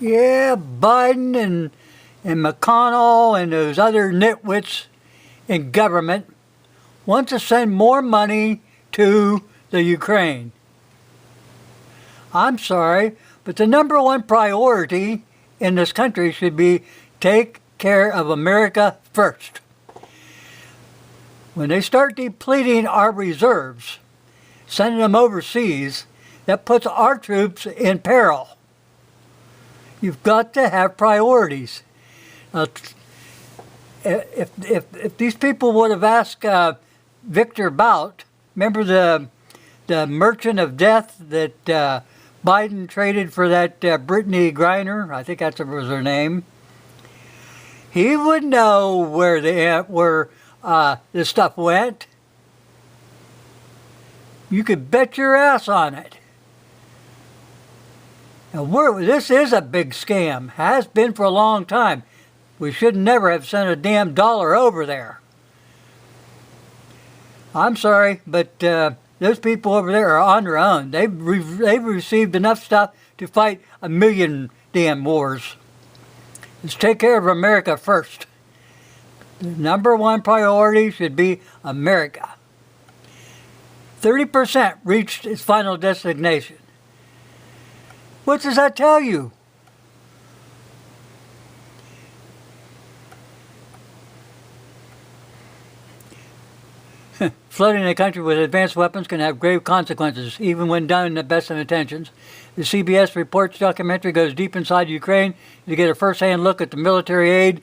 Yeah, Biden and McConnell and those other nitwits in government want to send more money to the Ukraine. I'm sorry, but the number one priority in this country should be take care of America first. When they start depleting our reserves, sending them overseas, that puts our troops in peril. You've got to have priorities. If these people would have asked Victor Bout, remember the merchant of death that Biden traded for that Brittany Griner, I think that was her name, he would know where this stuff went. You could bet your ass on it. Now, this is a big scam. Has been for a long time. We should never have sent a damn dollar over there. I'm sorry, but those people over there are on their own. They've received enough stuff to fight a million damn wars. Let's take care of America first. The number one priority should be America. 30% reached its final destination. What does that tell you? Flooding a country with advanced weapons can have grave consequences, even when done in the best of intentions. The CBS Reports documentary goes deep inside Ukraine to get a first-hand look at the military aid,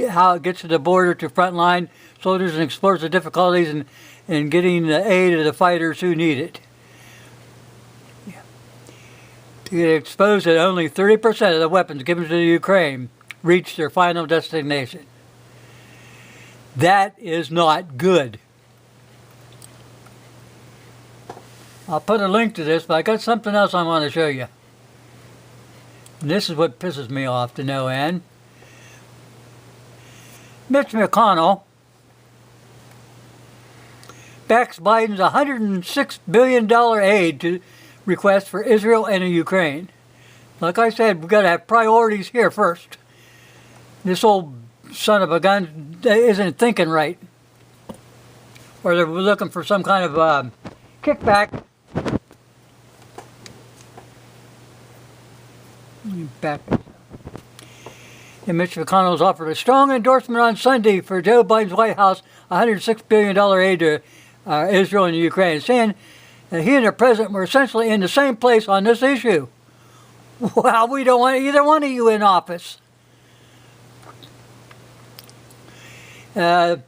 how it gets to the border to frontline soldiers, and explores the difficulties in getting the aid of the fighters who need it. It exposed that only 30% of the weapons given to the Ukraine reached their final destination. That is not good. I'll put a link to this, but I got something else I want to show you. And this is what pisses me off to no end. Mitch McConnell backs Biden's $106 billion aid request for Israel and the Ukraine. Like I said, we've got to have priorities here first. This old son of a gun isn't thinking right. Or they're looking for some kind of kickback. Back. And Mitch McConnell's offered a strong endorsement on Sunday for Joe Biden's White House $106 billion aid to Israel and Ukraine, saying that he and the president were essentially in the same place on this issue. Well, we don't want either one of you in office. The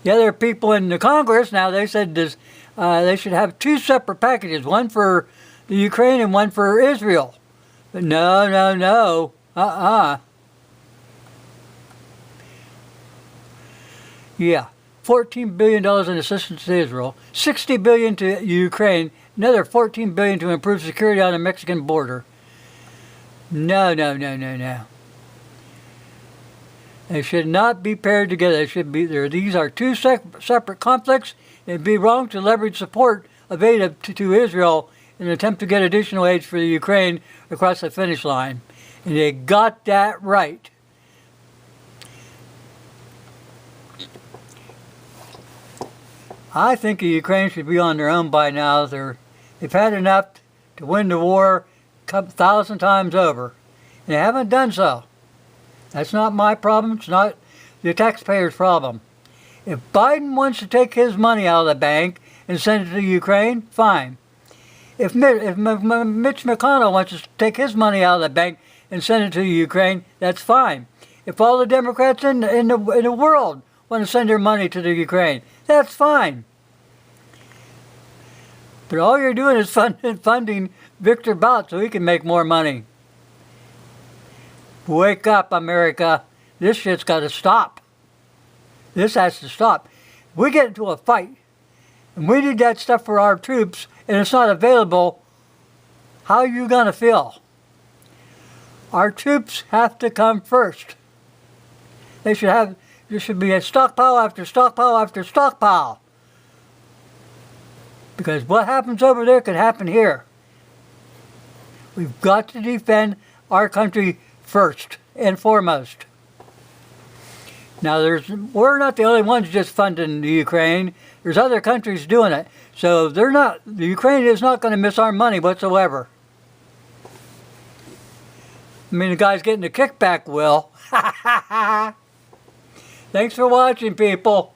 other people in the Congress, now they said they should have two separate packages, one for the Ukraine and one for Israel. But no. Yeah. $14 billion in assistance to Israel, $60 billion to Ukraine, another $14 billion to improve security on the Mexican border. No. They should not be paired together. They should be there. These are two separate conflicts. It'd be wrong to leverage support of aid to Israel in an attempt to get additional aid for the Ukraine across the finish line. And they got that right. I think the Ukraine should be on their own by now. They've had enough to win the war 1,000 times over. And they haven't done so. That's not my problem. It's not the taxpayers' problem. If Biden wants to take his money out of the bank and send it to Ukraine, fine. If Mitch McConnell wants to take his money out of the bank and send it to Ukraine, that's fine. If all the Democrats in the world want to send their money to the Ukraine, that's fine. But all you're doing is funding Victor Bout so he can make more money. Wake up, America. This shit's got to stop. This has to stop. We get into a fight, and we need that stuff for our troops, and it's not available. How are you going to feel? Our troops have to come first. There should be a stockpile after stockpile after stockpile. Because what happens over there could happen here. We've got to defend our country first and foremost. Now, we're not the only ones just funding the Ukraine. There's other countries doing it. So the Ukraine is not going to miss our money whatsoever. I mean, the guy's getting a kickback will. Thanks for watching, people.